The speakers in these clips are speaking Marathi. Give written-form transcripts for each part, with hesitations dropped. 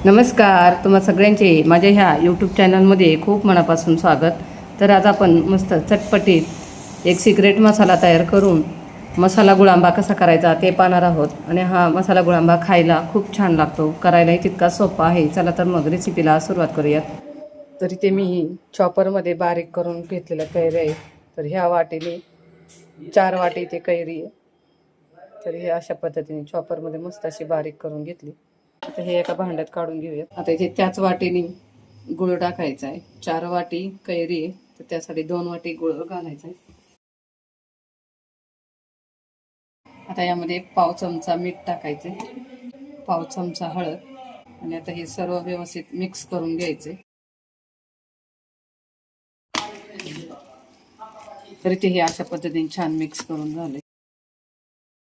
नमस्कार, तुम्हा सगळ्यांचे माझ्या ह्या यूट्यूब चॅनलमध्ये खूप मनापासून स्वागत. तर आज आपण मस्त चटपटीत एक सिक्रेट मसाला तयार करून मसाला गुळांबा कसा करायचा ते पाहणार आहोत. आणि हा मसाला गुळांबा खायला खूप छान लागतो, करायलाही तितका सोपा आहे. चला तर मग रेसिपीला सुरुवात करूयात. तरी ते मी चॉपरमध्ये बारीक करून घेतलेलं कैरी आहे. तर ह्या वाटीने 4 वाटी ते कैरी आहे. तर हे अशा पद्धतीने चॉपरमध्ये मस्त अशी बारीक करून घेतली. आता हे एका भांड्यात काढून घेऊयात. आता इथे त्याच वाटीने गुळ टाकायचा आहे. 4 वाटी कैरी आहे तर त्यासाठी 2 वाटी गुळ घालायचा आहे. आता यामध्ये पाव चमचा मीठ टाकायचे, पाव चमचा हळद, आणि आता हे सर्व व्यवस्थित मिक्स करून घ्यायचे. तरी ते हे अशा पद्धतीने छान मिक्स करून झाले.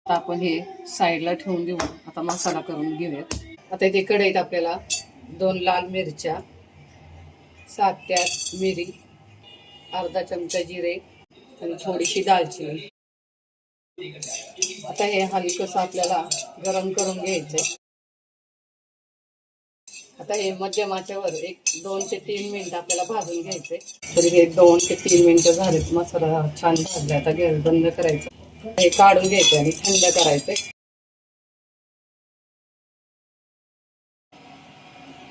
आता आपण हे साईडला ठेवून देऊ. आता मसाला करून घेऊयात. आता इथे कढईत आपल्याला 2 लाल मिरच्या, 7 ते 8 मिरी, अर्धा चमचा जिरे आणि थोडीशी दालचिनी. आता हे हलकंसं आपल्याला गरम करून घ्यायचंय. आता हे मध्यम आचेवर 2 ते 3 मिनिट आपल्याला भाजून घ्यायचंय. तरी हे 2 ते 3 मिनिटं झालेत. मसाला छान भाजला. आता गॅस बंद करायचं, हे काढून घ्यायचं आणि थंड करायचंय.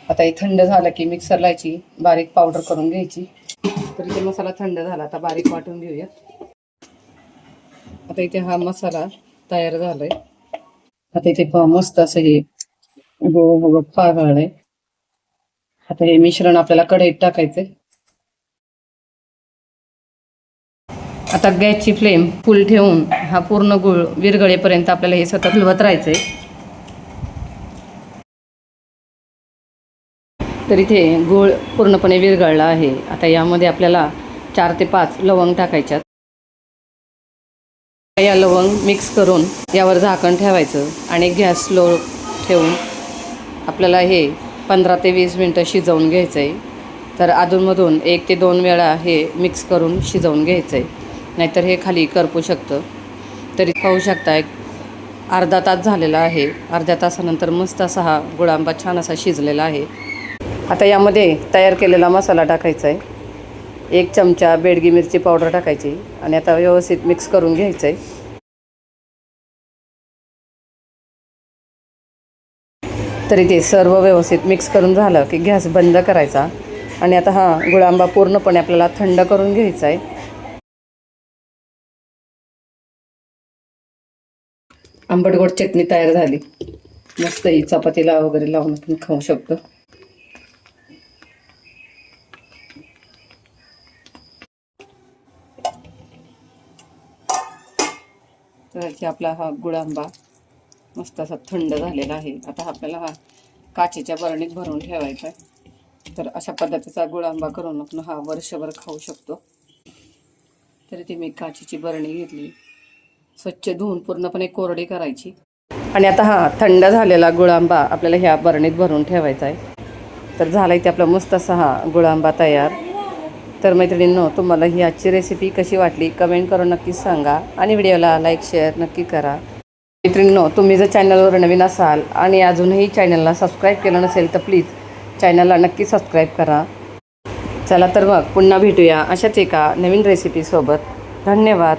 आता हे थंड झालं की मिक्सरला याची बारीक पावडर करून घ्यायची. तर इथे मसाला थंड झाला, आता बारीक वाटून घेऊयात. आता इथे हा मसाला तयार झालाय. आता इथे मस्त असं हे गोळ पागळलंय. आता हे मिश्रण आपल्याला कढईत टाकायचंय. आता गॅसची फ्लेम फुल ठेवून हा पूर्ण गुळ विरघळेपर्यंत आपल्याला हे सतत हलवत राहायचंय. तर इथे गूळ पूर्णपणे विरघळला आहे. आता यामध्ये आपल्याला 4 ते 5 लवंग टाकायच्यात. या लवंग मिक्स करून यावर झाकण ठेवायचं आणि गॅस स्लो ठेवून आपल्याला हे 15 ते 20 मिनटं शिजवून घ्यायचं आहे. तर अधूनमधून 1 ते 2 वेळा हे मिक्स करून शिजवून घ्यायचं आहे, नाहीतर हे खाली करपू शकतं. तरी पाहू शकता एक अर्धा तास झालेला आहे. अर्ध्या तासानंतर मस्त असा हा गुळांबा छान असा शिजलेला आहे. आता यामध्ये तयार केलेला मसाला टाकायचा आहे. 1 चमचा बेडगी मिरची पावडर टाकायची आणि आता व्यवस्थित मिक्स करून घ्यायचं आहे. तरी ते सर्व व्यवस्थित मिक्स करून झालं की गॅस बंद करायचा आणि आता हा गुळांबा पूर्णपणे आपल्याला थंड करून घ्यायचा आहे. आंबट गोड चटणी तयार झाली. मस्त ही चपातीला वगैरे लावून आपण खाऊ शकतो. तर आपला हा गुळांबा मस्त असा थंड झालेला आहे. आता आपल्याला हा काचेच्या बरणीत भरून ठेवायचा आहे. तर अशा पद्धतीचा गुळांबा करून आपण हा वर्षभर खाऊ शकतो. तरी ती मी काचेची बरणी घेतली, स्वच्छ धुवून पूर्णपणे कोरडी करायची. आणि आता हा थंड झालेला गुळांबा आपल्याला ह्या बरणीत भरून ठेवायचा आहे. तर झालाय ते आपला मस्त असा हा गुळांबा तयार. तर मैत्रिणींनो, तुम्हाला ही आजची रेसिपी कशी वाटली कमेंट करून नक्कीच सांगा आणि व्हिडिओला लाईक शेअर नक्की करा. मैत्रिणींनो, तुम्ही जर चॅनलवर नवीन असाल आणि अजूनही चॅनलला सबस्क्राईब केलं नसेल तर प्लीज चॅनलला नक्की सबस्क्राईब करा. चला तर मग पुन्हा भेटूया अशाच एका नवीन रेसिपीसोबत. धन्यवाद.